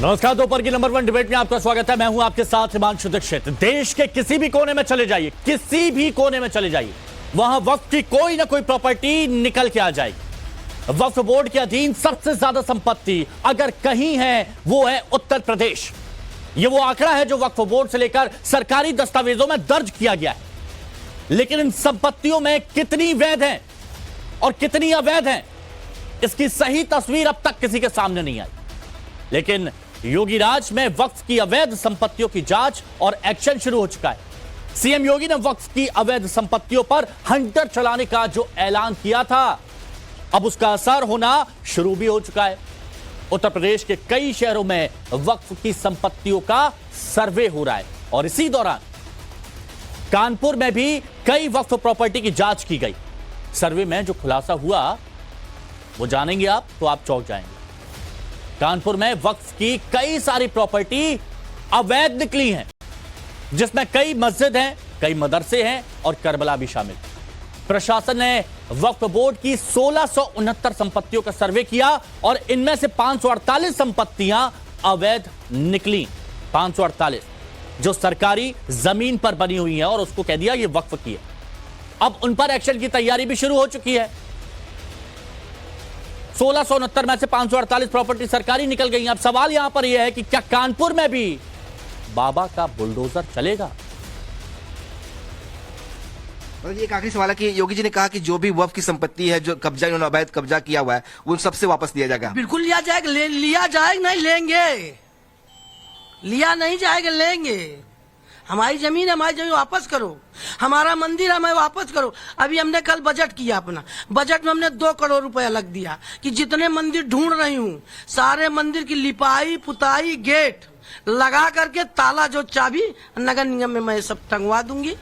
नमस्कार, दोपहर की नंबर 1 डिबेट में आपका स्वागत है। मैं हूं आपके साथ हिमांशु दीक्षित। देश के किसी भी कोने में चले जाइए, किसी भी कोने में चले जाइए, वहां वक्फ की कोई ना कोई प्रॉपर्टी निकल के आ जाएगी। वक्फ बोर्ड के अधीन सबसे ज्यादा संपत्ति अगर कहीं है वो है उत्तर प्रदेश। ये वो आंकड़ा है जो वक्फ बोर्ड से लेकर सरकारी दस्तावेजों में दर्ज किया गया है। लेकिन इन संपत्तियों में कितनी वैध हैं और कितनी अवैध हैं, इसकी सही तस्वीर अब तक किसी के सामने नहीं आई। लेकिन योगी राज में वक्फ की अवैध संपत्तियों की जांच और एक्शन शुरू हो चुका है। सीएम योगी ने वक्फ की अवैध संपत्तियों पर हंटर चलाने का जो ऐलान किया था, अब उसका असर होना शुरू भी हो चुका है। उत्तर प्रदेश के कई शहरों में वक्फ की संपत्तियों का सर्वे हो रहा है और इसी दौरान कानपुर में भी कई वक्फ प्रॉपर्टी की जांच की गई। सर्वे में जो खुलासा हुआ वो जानेंगे आप तो आप चौंक जाएंगे। कानपुर में वक्फ की कई सारी प्रॉपर्टी अवैध निकली हैं, जिसमें कई मस्जिद हैं, कई मदरसे हैं और करबला भी शामिल। प्रशासन ने वक्फ बोर्ड की 1669 संपत्तियों का सर्वे किया और इनमें से 548 संपत्तियां अवैध निकली। 548 जो सरकारी जमीन पर बनी हुई है और उसको कह दिया ये वक्फ की है। अब उन पर एक्शन की तैयारी भी शुरू हो चुकी है। 1669 में से 548 प्रॉपर्टी सरकारी निकल गई। अब सवाल यहां पर यह है कि क्या कानपुर में भी बाबा का बुलडोजर चलेगा? ये एक आखिरी सवाल है कि योगी जी ने कहा कि जो भी वक्फ की संपत्ति है, जो कब्जा इन्होंने अवैध कब्जा किया हुआ है, उन सबसे वापस लिया जाएगा। बिल्कुल लिया जाएगा, लिया जाएगा, नहीं लेंगे, लिया नहीं जाएगा, लेंगे। हमारी जमीन वापस करो, हमारा मंदिर हमें वापस करो। अभी हमने कल बजट किया अपना, बजट में हमने 2 करोड़ रुपया लग दिया कि जितने मंदिर ढूंढ रही हूँ सारे मंदिर की लिपाई पुताई गेट लगा करके ताला जो चाबी नगर निगम में मैं सब टंगवा दूंगी।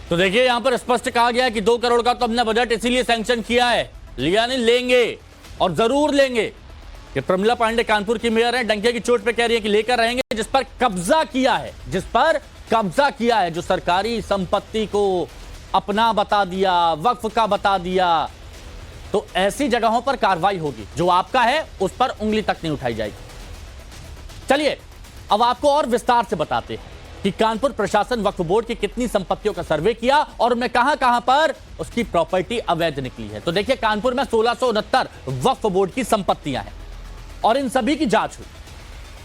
तो देखिए यहां पर स्पष्ट कहा गया है कि 2 करोड़ का तो हमने बजट इसीलिए सैंक्शन किया है, लिया नहीं, लेंगे और जरूर लेंगे। कि प्रमिला पांडे कानपुर की मेयर है, डंके की चोट पे कह रही है कि लेकर रहेंगे। जिस पर कब्जा किया है, जिस पर कब्जा किया है, जो सरकारी संपत्ति को अपना बता दिया, वक्फ का बता दिया, तो ऐसी जगहों पर कार्रवाई होगी। जो आपका है उस पर उंगली तक नहीं उठाई जाएगी। चलिए अब आपको और विस्तार से बताते हैं कि कानपुर प्रशासन वक्फ बोर्ड की कितनी संपत्तियों का सर्वे किया और उनमें कहां पर उसकी प्रॉपर्टी अवैध निकली है। तो देखिए कानपुर में 1669 वक्फ बोर्ड की संपत्तियां हैं और इन सभी की जांच हुई।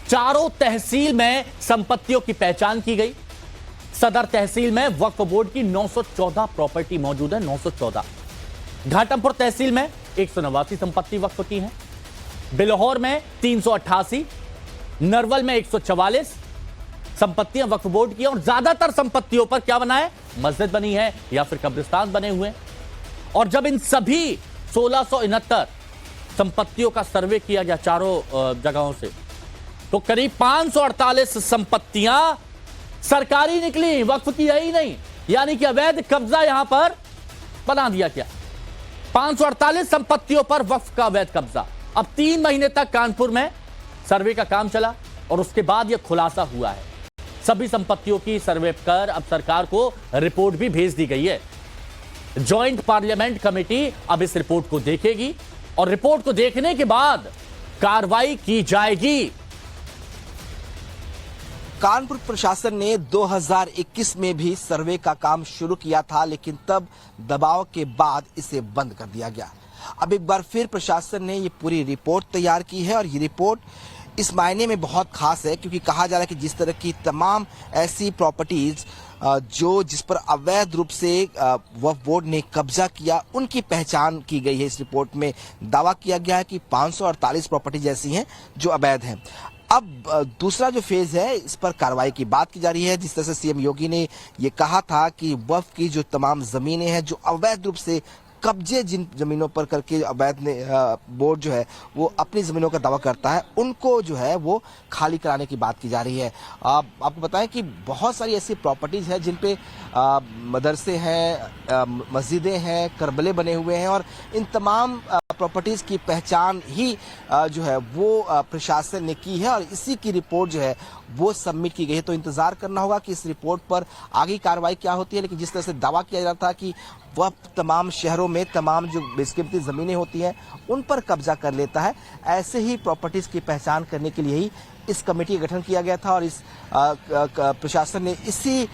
चारों तहसील में संपत्तियों की पहचान की गई। सदर तहसील में वक्फ बोर्ड की 914 प्रॉपर्टी मौजूद है, 914। घाटमपुर तहसील में 189 संपत्ति वक्फ की है। बिल्हौर में 388, नरवल में 144 संपत्तियां वक्फ बोर्ड की हैं और ज्यादातर संपत्तियों पर क्या बना है, मस्जिद बनी है या फिर कब्रिस्तान बने हुए। और जब इन सभी 1669 संपत्तियों का सर्वे किया गया चारों जगहों से, तो करीब 548 संपत्तियां सरकारी निकली, वक्फ की है ही नहीं। यानी कि अवैध कब्जा यहां पर बना दिया गया। 548 संपत्तियों पर वक्फ का अवैध कब्जा। अब 3 महीने तक कानपुर में सर्वे का काम चला और उसके बाद यह खुलासा हुआ है। सभी संपत्तियों की सर्वे कर अब सरकार को रिपोर्ट भी भेज दी गई है। ज्वाइंट पार्लियामेंट कमेटी अब इस रिपोर्ट को देखेगी और रिपोर्ट को देखने के बाद कार्रवाई की जाएगी। कानपुर प्रशासन ने 2021 में भी सर्वे का काम शुरू किया था, लेकिन तब दबाव के बाद इसे बंद कर दिया गया। अब एक बार फिर प्रशासन ने ये पूरी रिपोर्ट तैयार की है और ये रिपोर्ट इस मायने में बहुत खास है क्योंकि कहा जा रहा है कि जिस तरह की तमाम ऐसी प्रॉपर्टीज जिस पर अवैध रूप से वक्फ बोर्ड ने कब्जा किया, उनकी पहचान की गई है। इस रिपोर्ट में दावा किया गया है कि 548 प्रॉपर्टीज ऐसी हैं जो अवैध हैं। अब दूसरा जो फेज है, इस पर कार्रवाई की बात की जा रही है। जिस तरह से सीएम योगी ने ये कहा था कि वक्फ की जो तमाम जमीनें हैं जो अवैध रूप से कब्जे जिन जमीनों पर करके अवैध बोर्ड जो है वो अपनी जमीनों का दावा करता है, उनको जो है वो खाली कराने की बात की जा रही है। आपको बताएं कि बहुत सारी ऐसी प्रॉपर्टीज हैं जिन पे मदरसे हैं, मस्जिदें हैं, करबले बने हुए हैं और इन तमाम प्रॉपर्टीज की पहचान ही जो है वो प्रशासन ने की है और इसी की रिपोर्ट जो है वो सबमिट की गई है। तो इंतजार करना होगा कि इस रिपोर्ट पर आगे कार्रवाई क्या होती है। लेकिन जिस तरह से दावा किया जा रहा था कि वह तमाम शहरों में तमाम जो बेशकीमती जमीनें होती हैं उन पर कब्जा कर लेता है, ऐसे ही प्रॉपर्टीज की पहचान करने के लिए ही इस कमेटी का गठन किया गया था और इस प्रशासन ने इसी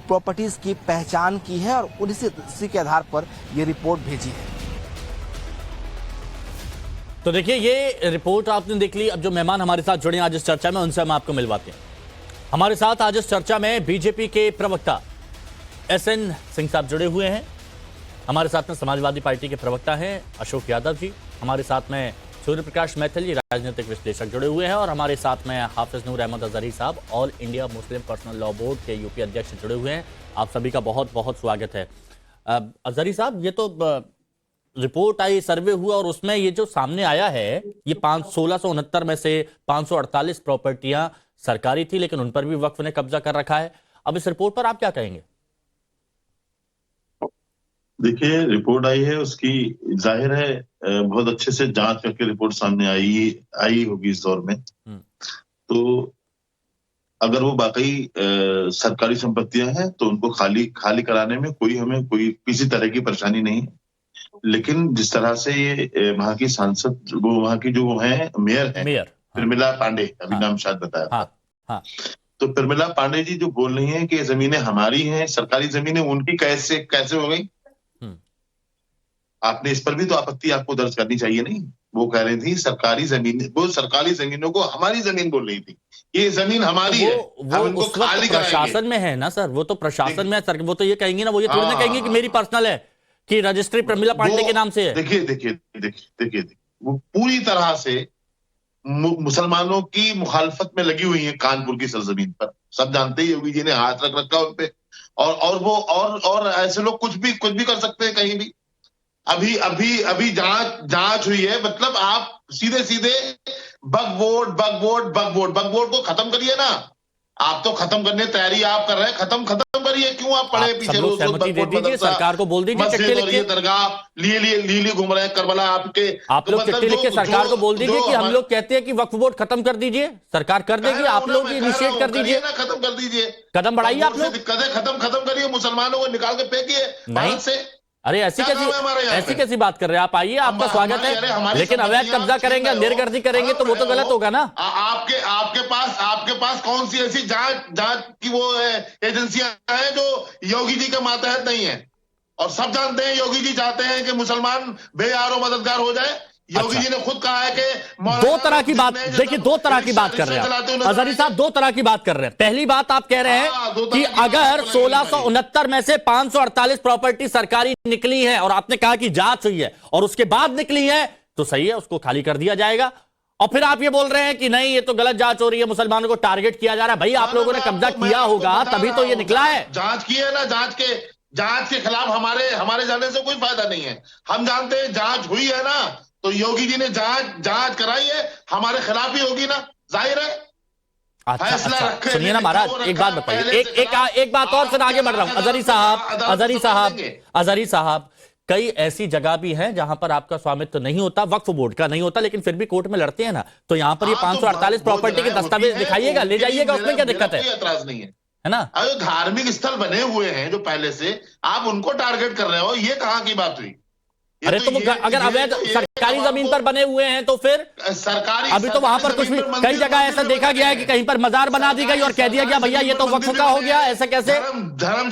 प्रॉपर्टीज की पहचान की है और उसी के आधार पर यह रिपोर्ट भेजी है। तो देखिए, ये रिपोर्ट आपने देख ली। अब जो मेहमान हमारे साथ जुड़े हैं आज इस चर्चा में, उनसे हम आपको मिलवाते हैं। हमारे साथ आज इस चर्चा में बीजेपी के प्रवक्ता SN सिंह साहब जुड़े हुए हैं। हमारे साथ में समाजवादी पार्टी के प्रवक्ता हैं अशोक यादव जी। हमारे साथ में सूर्य प्रकाश मैथिल जी, राजनीतिक विश्लेषक जुड़े हुए हैं। और हमारे साथ में हाफिज नूर अहमद अजहरी साहब, all India Muslim personal law board के यूपी अध्यक्ष जुड़े हुए हैं। आप सभी का बहुत बहुत स्वागत है। अजहरी साहब, ये तो रिपोर्ट आई, सर्वे हुआ और उसमें ये जो सामने आया है, ये 1669 में से 548 प्रॉपर्टियां सरकारी थी, लेकिन उन पर भी वक्फ ने कब्जा कर रखा है। अब इस रिपोर्ट पर आप क्या कहेंगे? देखिए, रिपोर्ट आई है, उसकी जाहिर है बहुत अच्छे से जांच करके रिपोर्ट सामने आई होगी इस दौर में। तो अगर वो वाकई सरकारी संपत्तियां हैं तो उनको खाली कराने में हमें किसी तरह की परेशानी नहीं। लेकिन जिस तरह से ये वहां की सांसद, वो वहां की जो है मेयर प्रमिला पांडे, अभी नाम शायद बताया। हाँ। तो प्रमिला पांडे जी जो बोल रही हैं कि जमीनें हमारी हैं, सरकारी जमीनें, उनकी कैसे हो गई? आपने इस पर भी तो आपत्ति आपको दर्ज करनी चाहिए नहीं? वो कह रही थी सरकारी जमीनों को हमारी जमीन बोल रही थी, ये जमीन हमारी है, हम उनको खाली कराएंगे। प्रशासन में है ना सर, वो तो प्रशासन में है सर। वो तो ये कहेंगे ना, वो ये थोड़ी ना कहेंगे कि मेरी पर्सनल है, कि रजिस्ट्री प्रमिला पांडे के नाम से है। देखिए, वो पूरी तरह से मुसलमानों की मुखालफत में लगी हुई है कानपुर की सरजमीन पर। सब जानते ही, योगी जी ने हाथ रख रखा उन पे। और ऐसे लोग कुछ भी कर सकते हैं कहीं भी। अभी जांच हुई है, मतलब आप सीधे बगवोट को खत्म करिए ना। आप तो खत्म करने तैयारी आप कर रहे हैं, खत्म करिए। क्यों आप पढ़े पीछे सहमति दे दीजिए, सरकार को बोल दीजिए चिट्ठी लिख के, दरगाह लिए घूम रहे हैं करबला आपके। आप लोग चिट्ठी लिख के सरकार को बोल दीजिए कि हम लोग कहते हैं कि वक्फ बोर्ड खत्म कर दीजिए, सरकार कर देगी। आप लोग इनिशिएट कर दीजिए ना, खत्म कर दीजिए, कदम बढ़ाइए। आप लोग खत्म करिए, मुसलमानों को निकाल के फेंकिए नहीं से। अरे ऐसी कैसी बात कर रहे हैं आप? आइए, आपका स्वागत है। लेकिन अवैध कब्जा करेंगे, निर्गर्दी करेंगे तो वो तो गलत होगा ना। आपके पास कौन सी ऐसी जांच की वो एजेंसियां हैं जो योगी जी के मातहत नहीं है? और सब जानते हैं योगी जी चाहते हैं कि मुसलमान बेयारो मददगार हो जाए। योगी जी ने खुद कहा है कि दो तरह की बात, देखिए दो तरह की बात कर रहे हैं अजहरी साहब, दो तरह की बात कर रहे हैं। पहली बात आप कह रहे हैं कि अगर 1669 में से 548 प्रॉपर्टी सरकारी निकली है और आपने कहा कि जांच हुई है और उसके बाद निकली है तो सही है, उसको खाली कर दिया जाएगा। और फिर आप ये बोल रहे हैं कि नहीं, ये तो गलत जांच हो रही है, मुसलमानों को टारगेट किया जा रहा है। भाई, आप लोगों ने कब्जा किया होगा तभी तो ये निकला है। जांच की है ना, जांच के खिलाफ हमारे जाने से कोई फायदा नहीं है। हम जानते हैं जांच हुई है ना, तो योगी जी ने जांच कराई है, हमारे खिलाफ ही होगी ना, जाहिर है। अच्छा, सुनिए ना महाराज, एक बात बताइए, एक बात और फिर आगे बढ़ रहा हूं। अजहरी साहब, कई ऐसी जगह भी हैं जहां पर आपका स्वामित्व नहीं होता, वक्फ बोर्ड का नहीं होता, लेकिन फिर भी कोर्ट में लड़ते हैं ना। तो यहां पर ये 548 प्रॉपर्टी के दस्तावेज दिखाइएगा, ले जाइएगा, उसमें क्या दिक्कत है? एतराज नहीं है ना। अरे धार्मिक स्थल बने हुए हैं जो पहले से, आप उनको टारगेट कर रहे हो, ये कहां की बात हुई? अरे तो अगर अवैध सरकारी जमीन पर बने हुए हैं तो फिर सरकारी, अभी तो वहां पर कुछ भी, कई जगह ऐसा देखा गया है कि कहीं पर मजार बना दी गई और कह दिया गया भैया ये तो वक्फ का हो गया। ऐसा कैसे?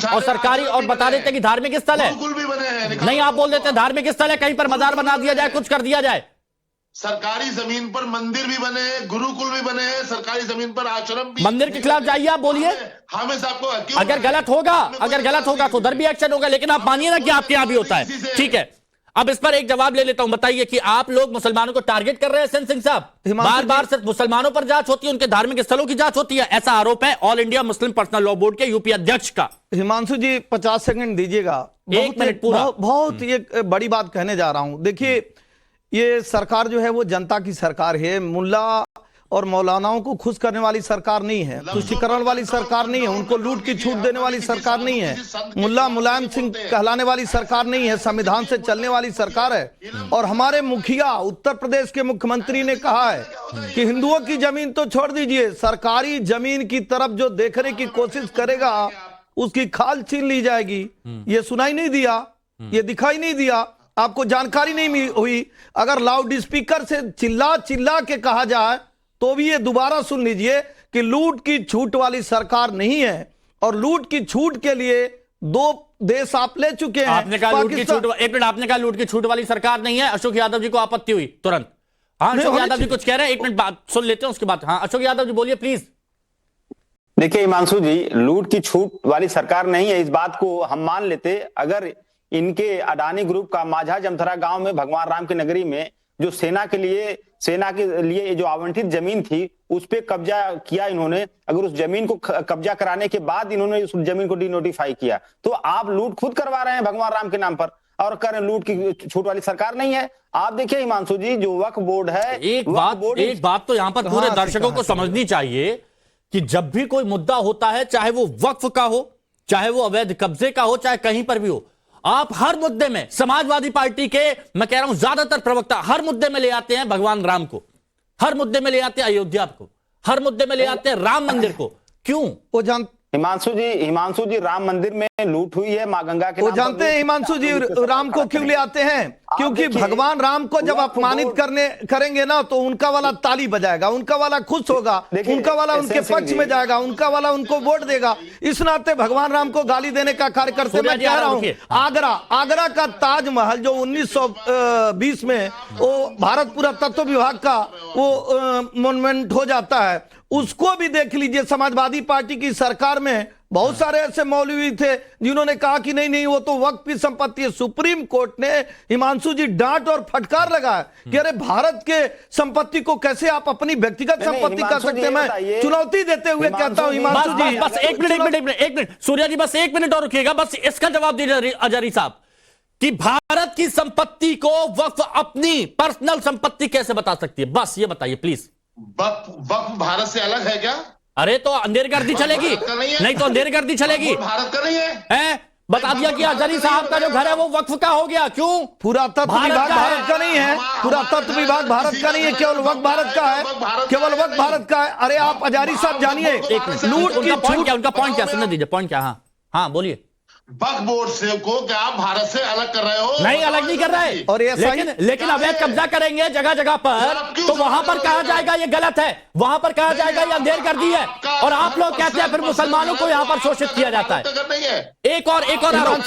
और सरकारी, और बता देते कि धार्मिक स्थल है, गुरुकुल भी बने हैं। नहीं, आप बोल देते धार्मिक स्थल है, कहीं पर मजार बना दिया जाए, कुछ कर दिया जाए। सरकारी जमीन पर मंदिर भी बने हैं, गुरुकुल भी बने हैं, सरकारी जमीन पर आश्रम भी। मंदिर के खिलाफ जाइए, आप बोलिए। हमें सबको अगर गलत होगा तो उधर भी एक्शन होगा, लेकिन आप मानिए ना कि आपके यहां भी होता है। ठीक है, अब इस पर एक जवाब ले लेता हूं। बताइए कि आप लोग मुसलमानों को टारगेट कर रहे हैं। SN सिंह साहब, बार सिर्फ मुसलमानों पर जांच होती है, उनके धार्मिक स्थलों की जांच होती है, ऐसा आरोप है all India Muslim personal law board के यूपी अध्यक्ष का। हिमांशु जी 50 सेकंड दीजिएगा, 1 मिनट पूरा। बहुत एक बड़ी बात कहने जा रहा हूं। देखिए, ये सरकार जो है वो जनता की सरकार है। मुल्ला और मौलानाओं को खुश करने वाली सरकार नहीं है, तुष्टिकरण वाली सरकार नहीं है, उनको लूट की छूट देने वाली सरकार नहीं है, मुल्ला मुलायम सिंह कहलाने वाली सरकार नहीं है, संविधान से चलने वाली सरकार है। और हमारे मुखिया उत्तर प्रदेश के मुख्यमंत्री ने कहा है कि हिंदुओं की जमीन तो छोड़ दीजिए, सरकारी जमीन की तरफ जो देखने की कोशिश करेगा उसकी खाल छीन ली जाएगी। ये सुनाई नहीं दिया, ये दिखाई नहीं दिया, आपको जानकारी नहीं हुई। अगर लाउड स्पीकर से चिल्ला चिल्ला के कहा जाए तो भी ये दोबारा सुन लीजिए कि लूट की छूट वाली सरकार नहीं है, और लूट की छूट के लिए 2 देश आप ले चुके हैं। आपने कहा लूट की छूट, एक मिनट, आपने कहा लूट की छूट वाली सरकार नहीं है। अशोक यादव जी को आपत्ति हुई तुरंत। हाँ, अशोक यादव जी कुछ कह रहे हैं, एक मिनट बात सुन लेते हैं उसके बाद। हाँ, अशोक यादव जी बोलिए प्लीज। देखिए हिमांशु जी, लूट की छूट वाली सरकार नहीं है, इस बात को हम मान लेते अगर इनके अडानी ग्रुप का माझा जमथरा गांव में भगवान राम की नगरी में जो सेना के लिए जो आवंटित जमीन थी उस पे कब्जा किया इन्होंने, अगर उस जमीन को कब्जा कराने के बाद इन्होंने उस जमीन को डिनोटिफाई किया, तो आप लूट खुद करवा रहे हैं भगवान राम के नाम पर और कह रहे हैं लूट की छूट वाली सरकार नहीं है। आप देखिए हिमांशु जी, जो वक्फ बोर्ड है, एक बात तो यहां पर पूरे दर्शकों को समझनी चाहिए कि जब भी कोई मुद्दा होता है, चाहे वो वक्फ का हो, चाहे वो अवैध कब्जे का हो, चाहे कहीं पर भी हो, आप हर मुद्दे में समाजवादी पार्टी के, मैं कह रहा हूं ज्यादातर प्रवक्ता हर मुद्दे में ले आते हैं भगवान राम को, हर मुद्दे में ले आते हैं अयोध्या को, हर मुद्दे में ले आते हैं राम मंदिर को। क्यों? वो जान हिमांशु जी राम मंदिर में लूट हुई है, मां गंगा के वो नाम जानते हैं हिमांशु जी राम को क्यों ले आते हैं? क्योंकि भगवान राम को जब अपमानित करेंगे ना तो उनका वाला ताली बजाएगा, उनका वाला खुश होगा, उनका वाला उनके पक्ष में जाएगा, उनका वाला उनको वोट देगा। इस नाते भगवान राम को गाली देने का कार्य करते। मैं कह रहा हूं आगरा का ताजमहल जो 1920 में वो भारत पुरातत्व विभाग का वो मॉन्यूमेंट हो जाता है, उसको भी देख लीजिए। समाजवादी पार्टी की सरकार में बहुत सारे ऐसे मौलवी थे जिन्होंने कहा कि नहीं नहीं वो तो वक्फ की संपत्ति है। सुप्रीम कोर्ट ने हिमांशु जी डांट और फटकार लगाया कि अरे भारत के संपत्ति को कैसे आप अपनी व्यक्तिगत संपत्ति कर सकते हैं। मैं चुनौती देते हुए कहता हूं हिमांशु जी, बस एक मिनट सूर्या जी, बस एक मिनट और रुकिएगा, बस इसका जवाब दीजिए अजहरी साहब कि भारत की संपत्ति को वक्फ अपनी पर्सनल संपत्ति कैसे बता सकती है? बस ये बताइए प्लीज। वक्फ भारत से अलग है क्या? अरे तो अंधेरगर्दी चलेगी? नहीं तो अंधेरगर्दी चलेगी? भारत का नहीं है? बता दिया कि अजहरी साहब का जो घर है वो वक्फ का हो गया। क्यों? पुरातत्व विभाग भारत का नहीं है, पुरातत्व विभाग भारत का नहीं है, केवल वक्फ भारत का है, केवल वक्फ भारत का है। अरे आप अजहरी साहब जानिए, लूट की छूट, उनका पॉइंट क्या सुनने दीजिए, पॉइंट क्या? हाँ बोलिए। वक्फ बोर्ड से को क्या आप भारत से अलग कर रहे हो? नहीं, अलग नहीं कर रहे। और लेकिन अवैध कब्जा करेंगे जगह जगह पर, तो वहां पर कहा जाएगा ये गलत है, वहां पर कहा जाएगा ये अंधेरगर्दी है, और आप लोग कहते हैं फिर मुसलमानों को यहां पर शोषित किया जाता है। एक और आरोप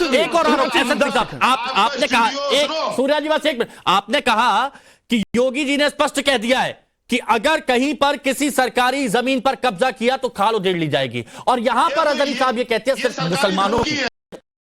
आपने कहा, एक सूर्या जी बस एक मिनट, आपने कहा कि योगी जी ने स्पष्ट कह दिया है कि अगर कहीं पर किसी सरकारी जमीन पर कब्जा किया तो खाल उधेड़ ली जाएगी, और यहां पर अजहरी साहब ये कहते हैं सिर्फ मुसलमानों की।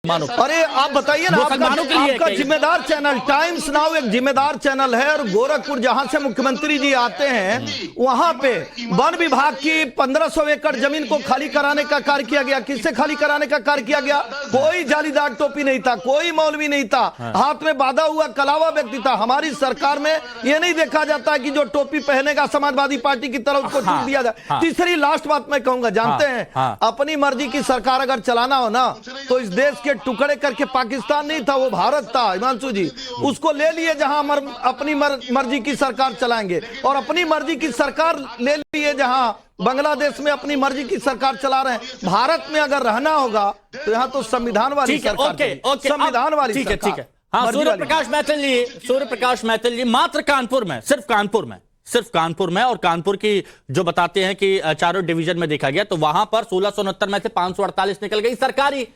अरे आप बताइए ना, आपका जिम्मेदार चैनल टाइम्स नाउ एक जिम्मेदार चैनल है, और गोरखपुर जहां से मुख्यमंत्री जी आते हैं वहां पे वन विभाग की 1500 एकड़ जमीन को खाली कराने का कार्य किया गया। किससे खाली कराने का कार्य किया गया? कोई जालीदार टोपी नहीं था, कोई मौलवी नहीं था, हाथ में बांधा हुआ कलावा व्यक्ति था। हमारी सरकार में यह नहीं देखा जाता कि जो टोपी पहनेगा समाजवादी पार्टी की तरफ उसको छूट दिया जाए। तीसरी लास्ट बात मैं कहूंगा, जानते हैं अपनी मर्जी की सरकार अगर चलाना हो ना तो इस देश के टुकड़े करके, पाकिस्तान नहीं था वो भारत था हिमांशु जी, उसको ले लिए जहां अपनी मर्जी की सरकार चलाएंगे, और अपनी मर्जी की सरकार ले लिए जहां बांग्लादेश में अपनी मर्जी की सरकार चला रहे हैं। भारत में अगर रहना होगा तो यहां तो संविधान वाली सरकार, संविधान वाली सरकार। ठीक है। हाँ, सूर्य प्रकाश मैथिल जी मात्र कानपुर में, सिर्फ कानपुर में, और कानपुर की जो बताते हैं कि चारों डिवीजन में देखा गया तो वहां पर 1669 में से 548 निकल गई सरकारी।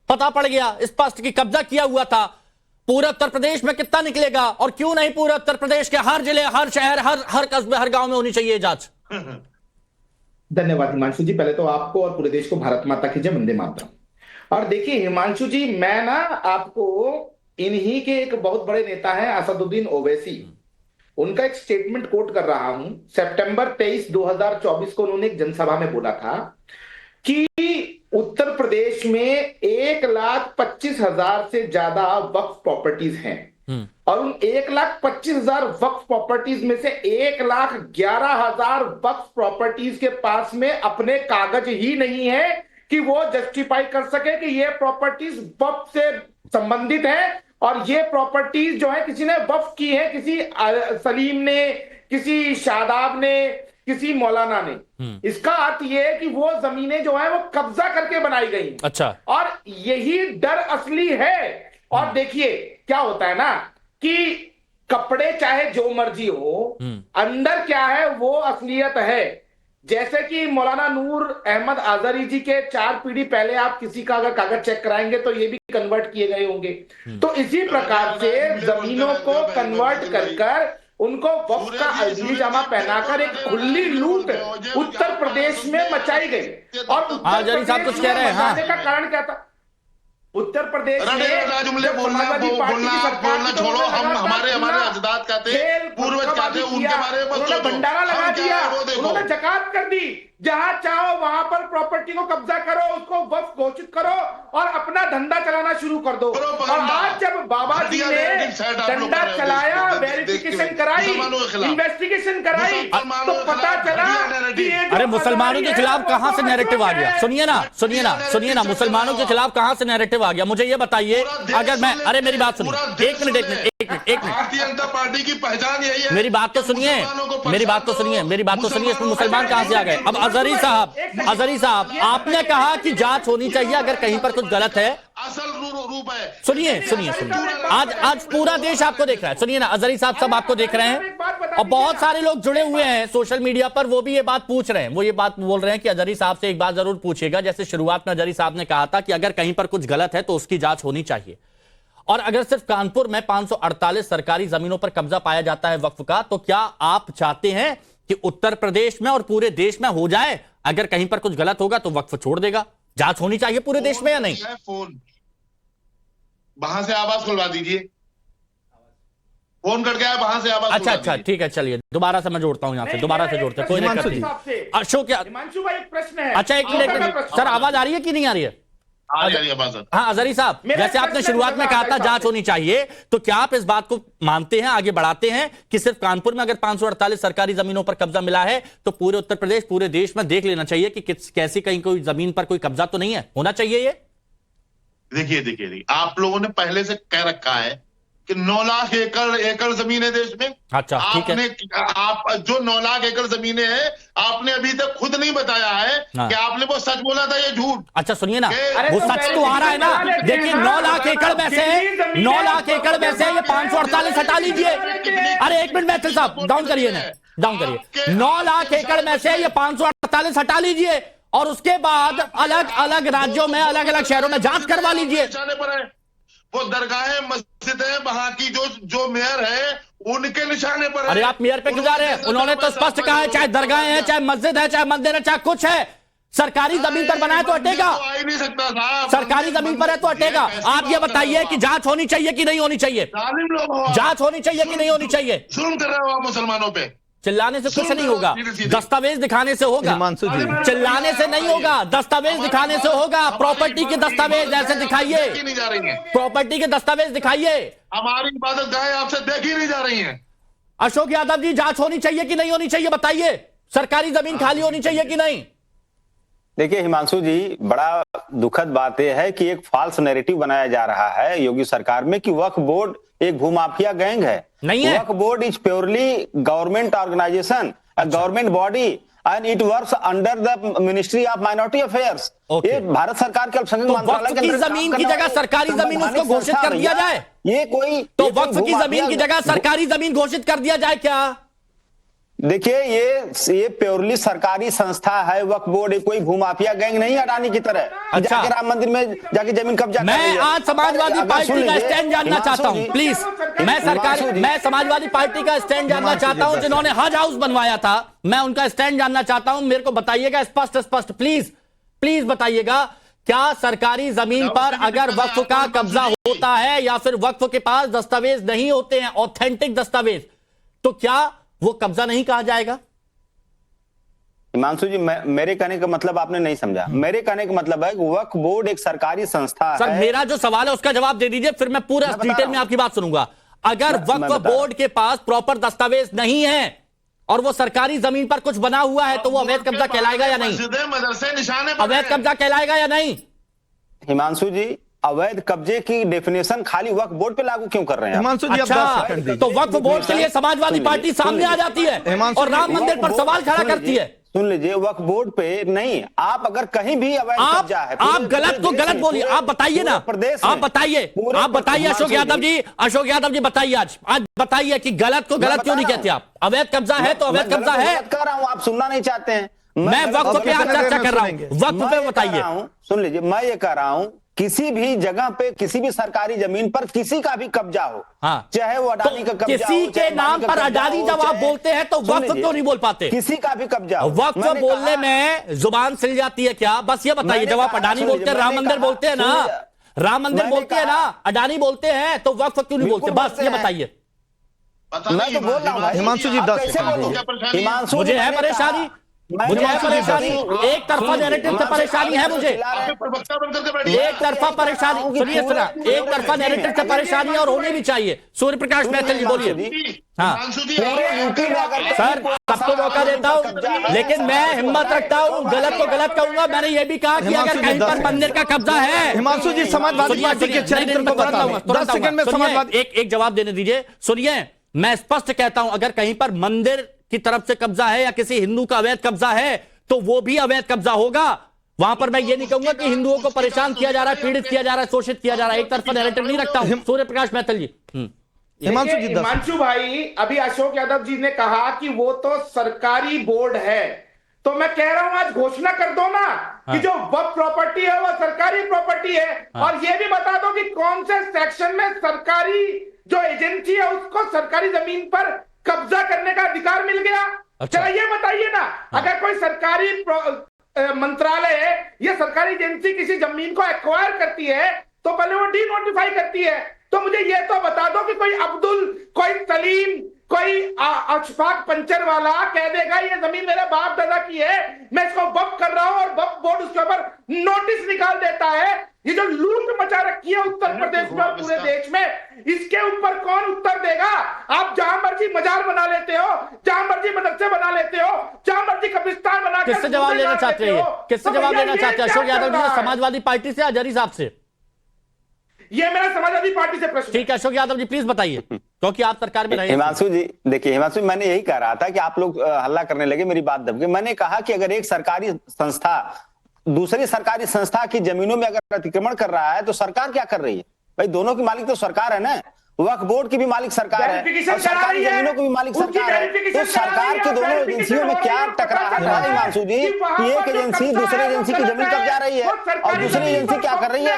पता पड़ गया स्पष्ट कि कब्जा किया हुआ था। पूरे उत्तर प्रदेश में कितना निकलेगा, और क्यों नहीं पूरे उत्तर प्रदेश के हर जिले, हर शहर, हर कस्बे, हर गांव में होनी चाहिए जांच। धन्यवाद हिमांशु जी, पहले तो आपको और पूरे देश को भारत माता की जय, वंदे मातरम। और देखिए हिमांशु जी, मैं ना आपको इन्हीं के एक बहुत बड़े नेता हैं असदुद्दीन ओवैसी, उनका एक स्टेटमेंट कोट कर रहा हूं। सितंबर 23, 2024 को उन्होंने एक जनसभा में बोला था कि उत्तर प्रदेश में 1,25,000 से ज्यादा वक्फ प्रॉपर्टीज हैं। और उन 1,25,000 वक्फ प्रॉपर्टीज में से 1,11,000 वक्फ प्रॉपर्टीज के पास में अपने कागज ही नहीं है कि वो जस्टिफाई कर सके कि ये प्रॉपर्टीज वक्फ से संबंधित है और ये प्रॉपर्टीज जो है किसी ने वक्फ की है, किसी सलीम ने, किसी शादाब ने, किसी मौलाना ने। इसका अर्थ यह है कि वो जमीनें जो है वो कब्जा करके बनाई गई। अच्छा, और यही डर असली है। और देखिए क्या होता है ना कि कपड़े चाहे जो मर्जी हो, अंदर क्या है वो असलियत है। जैसे कि मौलाना नूर अहमद आजरी जी के 4 पीढ़ी पहले आप किसी का अगर कागज चेक कराएंगे तो ये भी कन्वर्ट किए गए होंगे। तो इसी प्रकार से जमीनों को कन्वर्ट कर उनको वक्फ का अलजी जामा पहनाकर एक खुली लूट उत्तर प्रदेश में मचाई गई। और उत्तर साहब कुछ कह रहे हैं। हाँ, का कारण क्या था? उत्तर प्रदेश में बोलना छोड़ो। हम हमारे अजदाद कहते, पूर्वज कहते, उनके बारे में उन्होंने भंडारा लगा दिया, उन्होंने जकात कर दी। जहां चाहो वहां पर प्रॉपर्टी को कब्जा करो, उसको वक्फ घोषित करो और अपना धंधा चलाना शुरू कर दो। और आज जब बाबा जी ने डंडा चलाया, वेरिफिकेशन कराई, इन्वेस्टिगेशन कराई, तो पता चला कि अरे मुसलमानों के खिलाफ कहां से नैरेटिव आ गया? सुनिए ना, मुसलमानों के खिलाफ कहां से नैरेटिव आ गया? मुझे ये बताइए। अगर मैं, अरे मेरी बात सुनिए, एक मिनट। भारतीय जनता पार्टी की पहचान यही है। मेरी बात तो सुनिए, इसमें मुसलमान कहां से आ गए? अब अजहरी साहब, आपने कहा कि जांच होनी चाहिए अगर कहीं पर कुछ गलत है। असल रूप है। सुनिए, आज पूरा देश आपको देख रहा है। सुनिए ना अजहरी साहब, सब आपको देख रहे हैं और बहुत सारे लोग जुड़े हुए हैं सोशल मीडिया पर, वो भी ये बात पूछ रहे हैं। वो ये बात बोल रहे हैं कि अजहरी साहब से एक बात जरूर पूछिएगा। जैसे शुरुआत में अजहरी साहब ने कहा था कि अगर कहीं पर कुछ गलत है तो उसकी जांच होनी चाहिए। और अगर सिर्फ कानपुर में 548 सरकारी जमीनों पर कब्जा पाया जाता है वक्फ का, तो क्या आप चाहते हैं कि उत्तर प्रदेश में और पूरे देश में हो जाए? अगर कहीं पर कुछ गलत होगा तो वक्फ छोड़ देगा। जांच होनी चाहिए पूरे देश में या नहीं? फोन वहां से आवाज खुलवा दीजिए। फोन करके आए वहां से आवाज। अच्छा, ठीक है, चलिए दोबारा से मैं जोड़ता हूं, यहां से दोबारा से जोड़ते हैं, कोई दिक्कत नहीं। अशोक, क्या हिमांशु भाई एक प्रश्न है। अच्छा, एक मिनट सर, आवाज आ रही है कि नहीं आ रही है? हाँ अजहरी साहब, जैसे आपने शुरुआत में कहा था जांच होनी चाहिए, तो क्या आप इस बात को मानते हैं, आगे बढ़ाते हैं कि सिर्फ कानपुर में अगर 548 सरकारी जमीनों पर कब्जा मिला है तो पूरे उत्तर प्रदेश, पूरे देश में देख लेना चाहिए कि कैसी कहीं कोई जमीन पर कोई कब्जा तो नहीं है? होना चाहिए ये? देखिए, आप लोगों ने पहले से कह रखा है कि 9 लाख एकड़ जमीन है देश में। अच्छा, ठीक है। आप जो 9 लाख एकड़ जमीनें हैं, आपने अभी तक खुद नहीं बताया है कि आपने वो सच बोला था या झूठ। अच्छा सुनिए ना, वो सच तो आ रहा है ना। देखिए 9 लाख एकड़ में से ये 548 हटा लीजिए। अरे एक मिनट मैथिल साहब, डाउन करिए। 9 लाख एकड़ में से ये 548 हटा लीजिए और उसके बाद अलग अलग राज्यों में, अलग अलग शहरों में जांच करवा लीजिए। वो दरगाहें, मस्जिदें वहां की जो मेयर है उनके निशाने पर है। अरे आप मेयर पे क्यों जा रहे हैं? उन्होंने तो स्पष्ट कहा है, चाहे दरगाहें हैं, चाहे मस्जिद है, चाहे मंदिर है, चाहे कुछ है, सरकारी जमीन पर बनाए तो हटेगा। आ ही नहीं सकता साहब, सरकारी जमीन पर है तो हटेगा। आप ये बताइए कि जांच होनी चाहिए कि नहीं होनी चाहिए? जांच होनी चाहिए कि नहीं होनी चाहिए? जुल्म कर रहे हो आप मुसलमानों पे। चिल्लाने से कुछ नहीं होगा, दस्तावेज दिखाने से होगा। चिल्लाने से नहीं होगा, दस्तावेज दिखाने से होगा। प्रॉपर्टी के दस्तावेज ऐसे दिखाइए, प्रॉपर्टी के दस्तावेज दिखाइए। हमारी इबादत गाहें आपसे देखी नहीं जा रही हैं। अशोक यादव जी, जांच होनी चाहिए कि नहीं होनी चाहिए बताइए? सरकारी जमीन खाली होनी चाहिए कि नहीं? देखिए हिमांशु जी, बड़ा दुखद बात यह है कि एक फॉल्स नैरेटिव बनाया जा रहा है योगी सरकार में कि वक्फ बोर्ड एक भूमाफिया गैंग है। नहीं है। वक्फ board is purely government organisation, government body and it works under the ministry of minority affairs. ये भारत सरकार के अल्पसंख्यक मंत्रालय के अंदर जमीन की जगह सरकारी जमीन उसको घोषित कर दिया जाए। ये कोई तो वक्फ की जमीन की जगह सरकारी जमीन घोषित कर दिया जाए क्या? देखिए ये प्योरली सरकारी संस्था है वक्फ बोर्ड, कोई भूमाफिया गैंग नहीं अडानी की तरह। अच्छा, जाके राम मंदिर में जाके जमीन कब्जा कर मैं आज समाजवादी पार्टी का स्टैंड जानना चाहता हूं, प्लीज। मैं समाजवादी पार्टी का स्टैंड जानना चाहता हूं, जिन्होंने हज हाउस बनवाया था, मैं उनका स्टैंड जानना चाहता हूं। मेरे को बताइएगा स्पष्ट, प्लीज बताइएगा, क्या सरकारी जमीन पर अगर वक्फ का कब्जा होता है या फिर वक्फ के पास दस्तावेज नहीं होते हैं, ऑथेंटिक दस्तावेज, तो क्या वो कब्जा नहीं कहा जाएगा? हिमांशु जी, मेरे कहने का मतलब आपने नहीं समझा। मेरे कहने का मतलब है कि वक्फ बोर्ड एक सरकारी संस्था है। सर मेरा जो सवाल है उसका जवाब दे दीजिए, फिर मैं पूरा डिटेल में आपकी बात सुनूंगा। अगर वक्फ बोर्ड के पास प्रॉपर दस्तावेज नहीं है और वो सरकारी जमीन पर कुछ बना हुआ है तो वो अवैध कब्जा कहलाएगा या नहीं? मदरसे निशाने पर अवैध कब्जा कहलाएगा या नहीं? हिमांशु जी, अवैध कब्जे की डेफिनेशन खाली वक्फ बोर्ड पे लागू क्यों कर रहे हैं? हिमांशु जी, अच्छा, तो वक्फ बोर्ड के लिए समाजवादी पार्टी सामने आ जाती है और राम मंदिर पर सवाल खड़ा करती है। सुन लीजिए, वक्फ बोर्ड पे नहीं, आप अगर कहीं भी अवैध कब्जा है, आप गलत को गलत बोलिए। आप बताइए ना, आप बताइए अशोक यादव जी बताइए, आज बताइए कि गलत को गलत क्यों नहीं कहते आप? अवैध कब्जा है तो अवैध कब्जा है। कर रहा हूं, आप सुनना नहीं चाहते हैं। मैं वक्फ पे आज चर्चा कर रहा हूं, वक्फ पे बताइए। सुन लीजिए, मैं ये कह रहा हूं, किसी भी जगह पे किसी भी सरकारी जमीन पर किसी का भी कब्जा हो, हाँ, चाहे वो अडानी का कब्जा किसी के नाम पर अडानी जब आप बोलते हैं तो वक्फ क्यों नहीं बोल पाते? किसी का भी कब्जा हो, वक्फ बोलने में जुबान सिल जाती है क्या? बस ये बताइए, जब आप अडानी बोलते हैं, राम मंदिर बोलते हैं ना, राम मंदिर बोलते हैं ना, अडानी बोलते हैं, तो वक्फ क्यों नहीं बोलते? बस ये बताइए। मैं तो बोल रहा हूं हिमांशु जी, 10 हिमांशु, मुझे है परेशानी, एक तरफा नैरेटिव से परेशानी है मुझे, एक तरफा परेशानी, सुनिए सुना, एक तरफा नैरेटिव से परेशानी और होनी भी चाहिए। सूर्य प्रकाश महतो जी बोलिए। हाँ सर, सबको मौका देता हूँ, लेकिन मैं हिम्मत रखता हूँ, गलत को गलत कहूंगा। मैंने ये भी कहा कि अगर कहीं पर मंदिर का कब्जा है। हिमांशु जी, समाजवादी पार्टी के चरित्र को बता दें, 10 सेकंड में समाजवादी। एक जवाब देने दीजिए। सुनिए, मैं स्पष्ट कहता हूं, अगर कहीं पर मंदिर की तरफ से कब्जा है या किसी हिंदू का अवैध कब्जा है तो वो भी अवैध कब्जा होगा। वहां पर मैं ये नहीं कहूंगा कि हिंदुओं को परेशान किया जा रहा है, पीड़ित किया जा रहा है, शोषित किया जा रहा है। एक तरफा नैरेटिव नहीं रखता हूं। सूर्य प्रकाश महतो जी। हिमांशु भाई, अभी अशोक यादव जी ने कहा कि वो तो सरकारी बोर्ड है, तो मैं कह रहा हूं आज घोषणा कर दो ना कि जो वक्फ प्रॉपर्टी है वो सरकारी प्रॉपर्टी है। और ये भी बता दो कि कौन से सेक्शन में सरकारी जो एजेंसी है उसको सरकारी जमीन पर कब्जा करने का अधिकार मिल गया। अच्छा। चलो ये बताइए ना, अगर कोई सरकारी मंत्रालय है या सरकारी एजेंसी किसी जमीन को एक्वायर करती है तो पहले वो डी नोटिफाई करती है। तो मुझे ये तो बता दो कि कोई अब्दुल, कोई सलीम, कोई अशफाक पंचर वाला कह देगा ये जमीन मेरे बाप दादा की है, मैं इसको वक्फ कर रहा हूं, और वक्फ बोर्ड उसके ऊपर नोटिस निकाल देता है। ये जो लूट मचा रखी है उत्तर प्रदेश में और पूरे देश में, इसके ऊपर कौन उत्तर देगा? आप जहां मर्जी मजार बना लेते हो, जहां मर्जी मदरसे बना लेते हो, जहां मर्जी कब्रिस्तान बना, किससे जवाब लेना चाहते हैं? किससे जवाब लेना चाहते हैं? अशोक यादव जी, समाजवादी पार्टी से या जरी साहब से? ये मेरा समाजवादी पार्टी से प्रश्न। ठीक है अशोक यादव जी, प्लीज बताइए, क्योंकि आप सरकार में रहे। हिमांशु जी देखिए, हिमांशु मैंने यही कह रहा था कि आप लोग हल्ला करने लगे, मेरी बात दब गई। मैंने कहा कि अगर एक सरकारी संस्था दूसरी सरकारी संस्था की जमीनों में अगर अतिक्रमण कर रहा है तो सरकार क्या कर रही है? भाई दोनों की मालिक तो सरकार है ना, वक्फ बोर्ड की भी मालिक सरकार है और सरकारी जमीनों की भी मालिक सरकार है। तो सरकार की दोनों एजेंसियों में क्या टकराव है हिमांशु जी? एक एजेंसी दूसरी एजेंसी की जमीन कब्जा रही है और दूसरी एजेंसी क्या कर रही है?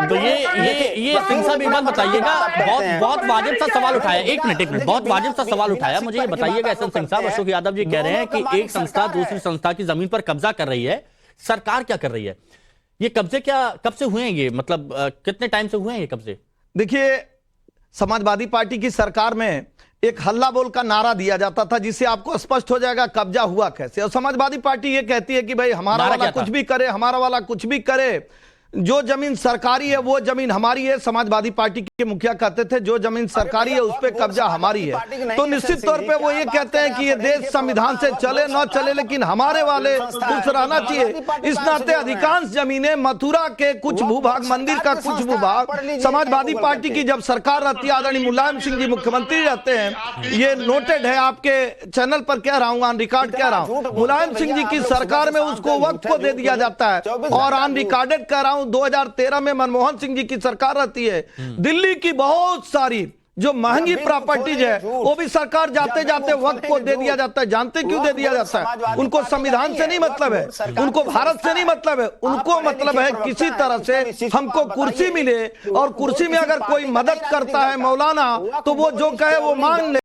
तो ये सिंह साहब एक बात बताइएगा, बहुत वाजिब सा सवाल उठाया। एक मिनट, बहुत वाजिब सा सवाल उठाया। मुझे ये बताइएगा एस एन सिंह साहब, अशोक यादव जी कह रहे हैं कि एक संस्था दूसरी संस्था की जमीन पर कब्जा कर रही है, सरकार क्या कर रही है? ये कब्जे क्या कब से हुए हैं? ये मतलब कितने टाइम से हुए हैं ये कब्जे? देखिए, समाजवादी पार्टी की सरकार में एक हल्ला बोल का नारा दिया जाता था जिससे आपको स्पष्ट हो जाएगा कब्जा हुआ कैसे। और समाजवादी पार्टी ये कहती है कि भाई हमारा वाला कुछ भी करे, हमारा वाला कुछ भी करे, जो जमीन सरकारी है वो जमीन हमारी है। समाजवादी पार्टी के मुखिया कहते थे जो जमीन सरकारी है उस पर कब्जा हमारी है। तो निश्चित तौर पे वो ये कहते हैं कि ये देश संविधान से चले न चले, लेकिन हमारे वाले खुश रहना चाहिए। इस नाते अधिकांश जमीनें, मथुरा के कुछ भूभाग, मंदिर का कुछ भूभाग समाजवादी पार्टी की जब सरकार रहती है, आदरणीय मुलायम सिंह जी मुख्यमंत्री रहते हैं, ये नोटेड है, आपके चैनल पर कह रहा हूं, ऑन रिकॉर्ड कह रहा हूं, मुलायम सिंह जी की सरकार में उसको वक्फ को दे दिया जाता है। और ऑन रिकॉर्डेड कह रहा हूं, 2013 में मनमोहन सिंह जी की सरकार रहती है, दिल्ली की बहुत सारी जो महंगी प्रॉपर्टीज है वो भी सरकार जाते जाते वक्त को दे दिया जाता है। जानते क्यों दे दिया जाता है? उनको संविधान से नहीं मतलब है, उनको भारत से नहीं मतलब है, उनको मतलब है किसी तरह से हमको कुर्सी मिले, और कुर्सी में अगर कोई मदद करता है मौलाना तो वो जो कहे वो मान ले।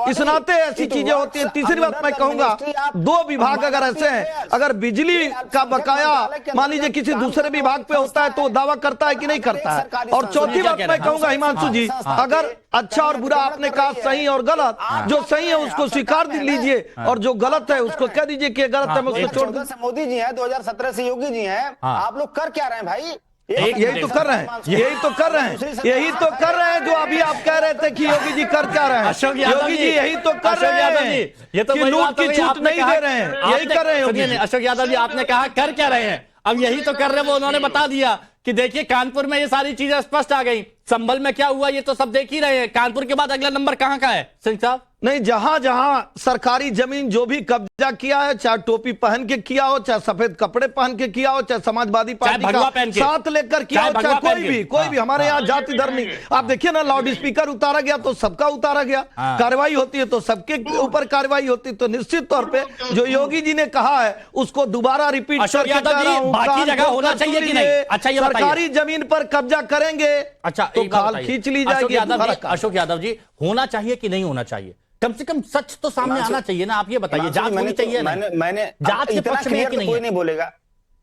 इस नाते ऐसी चीजें होती है। तीसरी बात मैं कहूंगा, 2 विभाग अगर ऐसे हैं, अगर बिजली का बकाया मान लीजिए किसी दूसरे विभाग पे होता है तो दावा करता है कि नहीं करता है। और चौथी बात मैं कहूंगा हिमांशु जी, अगर अच्छा और बुरा आपने कहा, सही और गलत, जो सही है उसको स्वीकार लीजिए और जो गलत है उसको कह दीजिए कि गलत है, मैं उसको छोड़ दूं। मोदी जी हैं, 2017 से योगी जी हैं, आप लोग कर क्या रहे हैं भाई? यही तो कर रहे हैं, यही तो कर रहे हैं, यही तो कर रहे हैं जो अभी आप कह रहे थे कि योगी जी कर क्या रहे हैं। अशोक यादव योगी जी, जी यही तो कर रहे हैं, ये तो कि वही लूट बात हो की गई, छूट आपने नहीं कहा- दे रहे हैं, यही आपने- कर रहे हैं योगी सुनिए, जी। अशोक यादव जी, आपने कहा कर क्या रहे हैं, अब यही तो कर रहे हैं, वो उन्होंने बता दिया कि देखिए कानपुर में ये सारी चीजें स्पष्ट आ गई, संभल में क्या हुआ ये तो सब देख ही रहे हैं, कानपुर के बाद अगला नंबर कहां का है सिंह साहब? नहीं, जहां जहां सरकारी जमीन जो भी कब्जा किया है, चाहे टोपी पहन के किया हो, चाहे सफेद कपड़े पहन के किया हो, चाहे समाजवादी पार्टी भगवा का पहन के, साथ लेकर किया हो, भगवा चाहे पहन के। कोई भी हमारे यहाँ जाति धर्म नहीं। आप देखिए ना, लाउड स्पीकर उतारा गया तो सबका उतारा गया, कार्रवाई होती है तो सबके ऊपर कार्रवाई होती है। तो निश्चित तौर पे जो योगी जी ने कहा है उसको दोबारा रिपीट अशोक करके यादव कह जी, रहा हूं, बाकी कान जगह खोल होना कर चाहिए सुन कि नहीं? लीजिए, अच्छा, ये बताइए। सरकारी जमीन पर कब्जा करेंगे अच्छा, तो एक बात खाल बताइए। खींच ली अशोक जाएगी। यादव दोबारा जी, काम। अशोक यादव जी, होना चाहिए कि नहीं होना चाहिए? कम से कम सच तो सामने आना चाहिए ना, आप ये बताइए, जांच होनी चाहिए ना? मैंने जांच के इतना पक्ष में है क्लियर कि तो नहीं कोई है? नहीं बोलेगा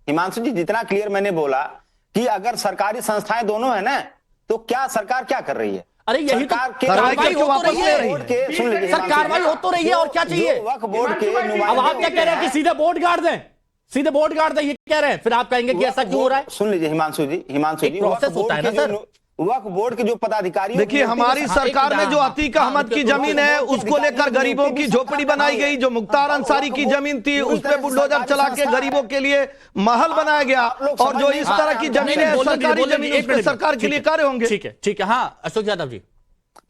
हिमांशु जी, जितना क्लियर मैंने बोला कि अगर सरकारी संस्थाएं दोनों है ना, तो क्या सरकार क्या कर रही है? अरे यही तो सरकार के कार्रवाई कार्रवाई करके हो तो वापस रही ले है, रही है। बोर्ड के सुन लीजिए सर, हिमांशु कार्रवाई जी, हो तो रही है, और क्या चाहिए? जो वक्फ बोर्ड के अब आप नुमाइंदे क्या कह रहे हैं कि सीधे बोर्ड गाड़ दें, सीधे बोर्ड गाड़ दें, ये कह रहे हैं, फिर आप कहेंगे कि ऐसा क्यों हो रहा है? सुन लीजिए हिमांशु जी, एक प्रोसेस होता है ना सर। वक्फ बोर्ड के जो पदाधिकारी देखिए, हमारी सरकार में जो अतीक अहमद की जमीन है उसको लेकर गरीबों की झोपड़ी बनाई गई। जो मुख्तार अंसारी की जमीन थी उस पे बुलडोजर चला के गरीबों के लिए महल बनाया गया। और जो इस तरह की जमीन है सरकारी जमीन, उस पे सरकार के लिए कार्य होंगे। ठीक है, हाँ अशोक यादव जी,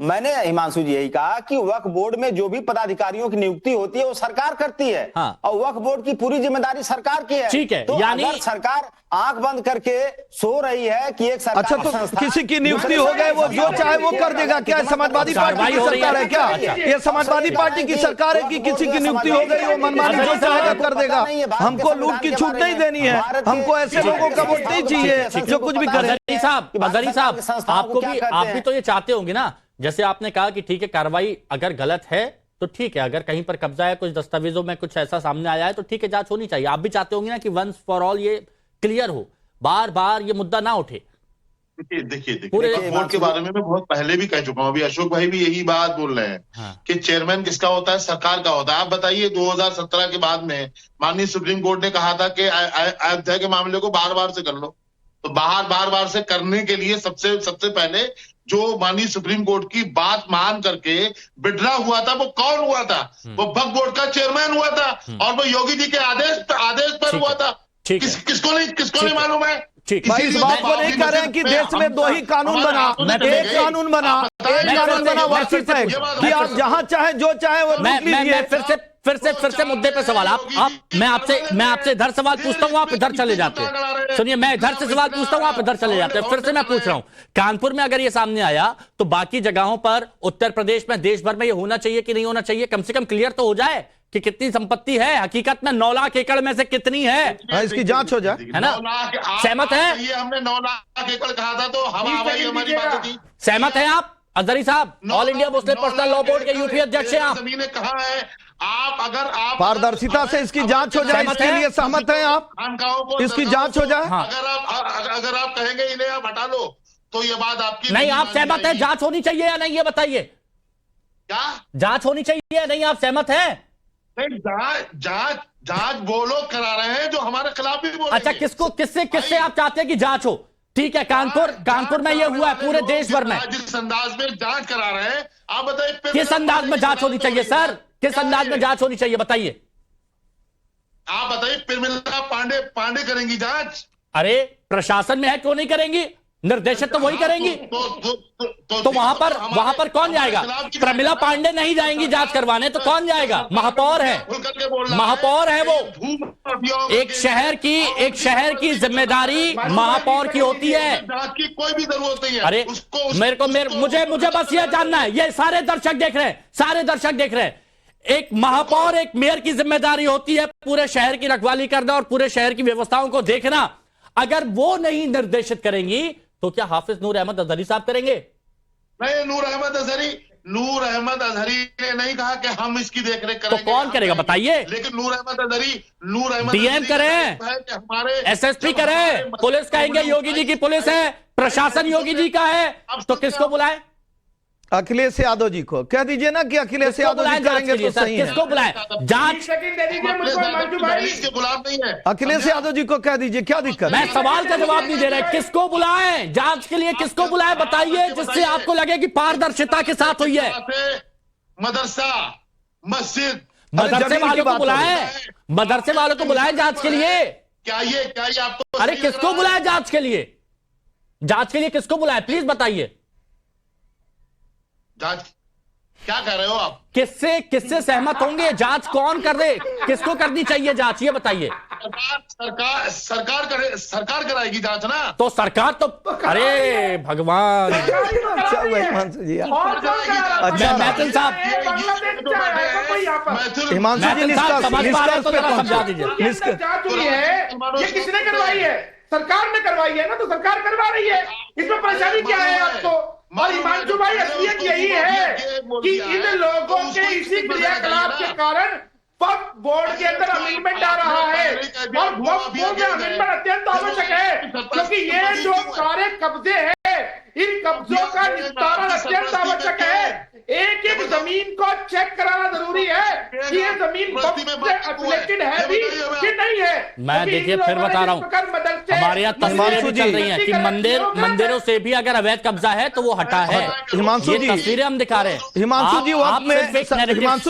मैंने हिमांशु जी यही कहा कि वक्फ बोर्ड में जो भी पदाधिकारियों की नियुक्ति होती है वो सरकार करती है। हाँ। और वक्फ बोर्ड की पूरी जिम्मेदारी सरकार की है। ठीक है, तो यानी अगर सरकार आंख बंद करके सो रही है कि एक सरकार अच्छा, तो किसी की नियुक्ति हो गए वो जो चाहे वो कर देगा क्या? समाजवादी पार्टी की सरकार है क्या? ये समाजवादी पार्टी की सरकार है कि किसी की नियुक्ति हो गई वो मनमानी जो चाहेगा कर देगा? हमको लूट की छूट नहीं देनी है, हमको ऐसे लोगों का वोट नहीं चाहिए जो कुछ भी करे। अजहरी साहब, आपको भी, आप भी तो ये चाहते होंगे ना, जैसे आपने कहा कि ठीक है कार्रवाई अगर गलत है तो ठीक है, अगर कहीं पर कब्जा है, कुछ दस्तावेजों में कुछ ऐसा सामने आया है तो ठीक है, जांच होनी चाहिए। आप भी चाहते होंगे ना कि वंस फॉर ऑल ये क्लियर हो, बार बार ये मुद्दा ना उठे। देखिए वक्फ बोर्ड के बारे में मैं बहुत पहले भी कह चुका हूं, अभी अशोक भाई भी यही बात बोल रहे हैं कि चेयरमैन किसका होता है? सरकार का होता है। आप बताइए 2017 के बाद में माननीय सुप्रीम कोर्ट ने कहा था कि अयोध्या के मामले को बार बार से कर लो, तो बार बार से करने के लिए सबसे पहले जो माननीय सुप्रीम कोर्ट की बात मान करके विड्रा हुआ था वो कौन हुआ था? वो वक्फ बोर्ड का चेयरमैन हुआ था, और वो योगी जी के आदेश पर हुआ था। किसको नहीं मालूम है? भाई, इस बात को नहीं कह रहे हैं कि देश में दो ही कानून बना, एक कानून बना वर्षित है कि आप जहां चाहे जो चाहे वो लूट लीजिए। फिर से मुद्दे पे सवाल। मैं आपसे इधर सवाल पूछता हूँ, आप इधर चले जाते हैं। सुनिए, मैं इधर से सवाल पूछता हूँ, आप इधर चले जाते हैं। फिर से मैं पूछ रहा हूँ, कानपुर में अगर ये सामने आया तो बाकी जगहों पर, उत्तर प्रदेश में, देश भर में ये होना चाहिए कि नहीं होना चाहिए? कम से कम क्लियर तो हो जाए कि कितनी संपत्ति है, हकीकत में 9 लाख एकड़ में से कितनी है, इसकी जांच हो जाए, है ना? सहमत है? ये हमने 9 लाख एकड़ कहा था तो हमारी बात थी। सहमत है आप अजहरी साहब? All India Muslim personal law board के यूपी अध्यक्ष हैं आप। जमीनें कहा है अगर आप पारदर्शिता से इसकी जांच हो जाए, इसके लिए सहमत हैं आप? खानकाहों को इसकी जांच हो जाए। अगर आप कहेंगे इन्हें आप हटा लो तो ये बात आपकी नहीं, आप सहमत है? जांच होनी चाहिए या नहीं, ये बताइए। क्या जांच होनी चाहिए या नहीं, आप सहमत हैं? नहीं, जांच वो लोग करा रहे हैं जो हमारे खिलाफ भी बोल। अच्छा, किससे आप चाहते हैं कि जांच हो? ठीक है, कानपुर में ये हुआ है, पूरे देश भर में जिस अंदाज में जांच करा रहे हैं, आप बताइए किस अंदाज में जांच होनी चाहिए सर? किस अंदाज में जांच होनी चाहिए बताइए? आप बताइए, प्रमिला पांडे करेंगी जांच? अरे प्रशासन में है, क्यों नहीं करेंगी? निर्देशित तो वही करेंगी। तो वहां पर कौन जाएगा? प्रमिला पांडे नहीं जाएंगी जांच करवाने, तो कौन जाएगा? महापौर है वो। एक शहर की जिम्मेदारी महापौर की होती है। जांच की कोई भी जरूरत नहीं है। अरे मुझे बस ये जानना है, ये सारे दर्शक देख रहे हैं, एक महापौर, एक मेयर की जिम्मेदारी होती है पूरे शहर की रखवाली करना और पूरे शहर की व्यवस्थाओं को देखना। अगर वो नहीं निर्देशित करेंगी तो क्या हाफिज नूर अहमद अजहरी साहब करेंगे? नहीं, नूर अहमद अजहरी ने नहीं कहा कि हम इसकी देखरेख करेंगे। तो कौन करेगा बताइए? लेकिन नूर अहमद डीएम करें, एसएसपी करें, पुलिस कहेंगे योगी जी की पुलिस है, प्रशासन योगी जी का है, तो किसको बुलाएं? अखिलेश यादव जी को कह दीजिए ना कि अखिलेश यादव जी करेंगे तो सही है। किसको बुलाए जांच? सेकंड दे दीजिए मुझको हिमांशु भाई। के गुलाम नहीं है। अखिलेश यादव जी को कह दीजिए, क्या दिक्कत मैं है? सवाल का जवाब नहीं दे रहा। किसको बुलाएं जांच के लिए? किसको बुलाएं बताइए, जिससे आपको लगे कि पारदर्शिता के साथ हुई है। मदरसा, मस्जिद, मदरसे वालों को बुलाएं, मदरसे वालों को बुलाएं जांच के लिए। क्या ये आपको? अरे किसको बुलाएं जांच के लिए? जांच के लिए किसको बुलाएं प्लीज बताइए। जांच क्या कह रहे हो आप? किससे सहमत होंगे? जांच कौन कर रहे? किसको करनी चाहिए जांच ये बताइए। सरकार कराएगी जांच ना। तो सरकार तो, अरे भगवान। अच्छा हुआ हिमांशु जी। अच्छा मैथिल साहब, हिमांशु जी निष्कर्ष पे समझा दीजिए। जांच हुई है, ये किसने करवाई है? सरकार ने करवाई है ना, तो सरकार करवा रही है। इसमें परेशानी क्या है आपको? और हिमांशु भाई असलियत यही है कि इन लोगों के इसी क्रियाकलाप के कारण वक्फ बोर्ड के अंदर अमेंडमेंट आ रहा है, और वक्फ बोर्ड में अमेंडमेंट अत्यंत आवश्यक है, क्योंकि ये जो सारे कब्जे हैं, इन कब्जों का निस्तारण अत्यंत आवश्यक है। एक एक जमीन को चेक कराना जरूरी है कि ये जमीन वक्फ से एफिलिएटेड है भी कि नहीं है। मैं देखिए फिर बता रहा हूं, हमारे यहाँ तस्वीरें भी चल रही हैं कि मंदिरों से भी अगर अवैध कब्जा है तो वो हटा है। हिमांशु जी, तस्वीरें हम दिखा रहे हैं। हिमांशु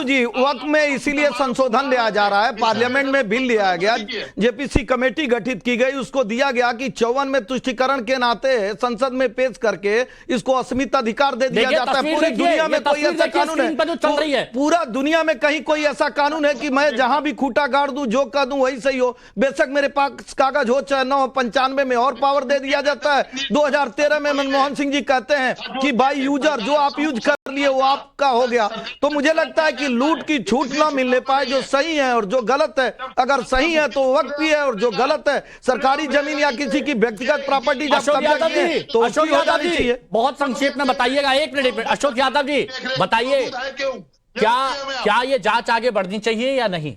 जी वक्त में इसीलिए संशोधन लिया जा रहा है। पार्लियामेंट में बिल लिया गया, जेपीसी कमेटी गठित की गई, उसको दिया गया कि 54 में तुष्टीकरण के नाते संसद में पेश करके इसको अस्मिता अधिकार दे दिया जाता है। पूरी दुनिया में कोई ऐसा कानून है? पूरा दुनिया में कहीं कोई ऐसा कानून है कि मैं जहां भी खूंटा गाड़ दूं, जो कर दूं वही सही हो? बेशक मेरे पास कागज हो, चाहे 995 में और पावर दे दिया जाता है। 2013 में मनमोहन सिंह जी कहते हैं कि बाई यूजर, जो आप यूज कर लिए वो आपका हो गया। तो मुझे लगता है कि लूट की छूट ना मिलने पाए, जो सही है और जो गलत है। अगर सही है तो वक्त भी है, और जो गलत है सरकारी जमीन या किसी की व्यक्तिगत प्रॉपर्टी जब कब्जा की है तो अशोक यादव जी बहुत संक्षेप में बताइएगा। एक मिनट अशोक यादव जी बताइए, क्या ये जांच आगे बढ़नी चाहिए या नहीं?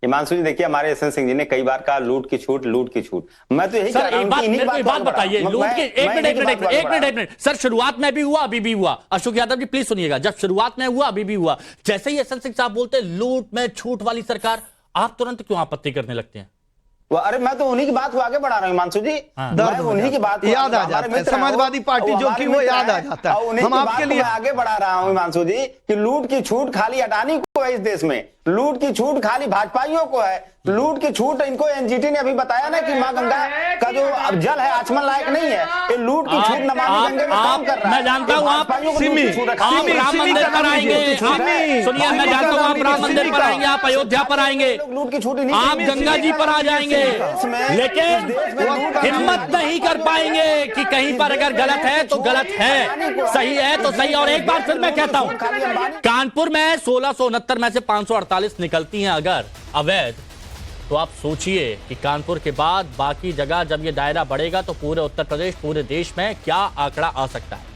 हिमांशु जी देखिए, हमारे यशवंत सिंह जी ने कई बार कहा लूट की छूट, लूट की छूट। मैं तो यही कह रहा हूं कि इन्हीं बात बताइए लूट की। एक मिनट सर, शुरुआत में भी हुआ अभी भी हुआ। अशोक यादव जी प्लीज सुनिएगा, जब शुरुआत में हुआ अभी भी हुआ। जैसे ही यशवंत सिंह साहब बोलते लूट में छूट वाली सरकार, आप तुरंत क्यों आपत्ति करने लगते हैं? अरे मैं तो उन्हीं की बात को आगे बढ़ा रहा हूं हिमांशु जी। मैं उन्हीं की बात याद आ जाता है, समाजवादी पार्टी जो कि वो याद आ जाता है। हम आपके लिए आगे बढ़ा रहा हूं हिमांशु जी कि लूट की छूट खाली अडानी को है इस देश में, लूट की छूट खाली भाजपाइयों को है। लूट की छूट इनको एनजीटी ने अभी बताया ना कि मां गंगा का जो अब जल है आचमन लायक नहीं है। ये लूट की छूट नमामि गंगे में काम कर रहा है। मैं जानता हूं आप राम मंदिर पर आएंगे, सुनिए मैं जानता हूं आप राम मंदिर पर आएंगे, आप अयोध्या पर आएंगे, लूट की छूट आप गंगा जी पर आ जाएंगे, लेकिन हिम्मत नहीं कर पाएंगे कि कहीं पर अगर गलत है तो गलत है, सही है तो सही। और एक बार फिर मैं कहता हूं, कानपुर में 1669 में से 548 निकलती हैं अगर अवैध, तो आप सोचिए कि कानपुर के बाद बाकी जगह जब ये दायरा बढ़ेगा तो पूरे उत्तर प्रदेश, पूरे देश में क्या आंकड़ा आ सकता है।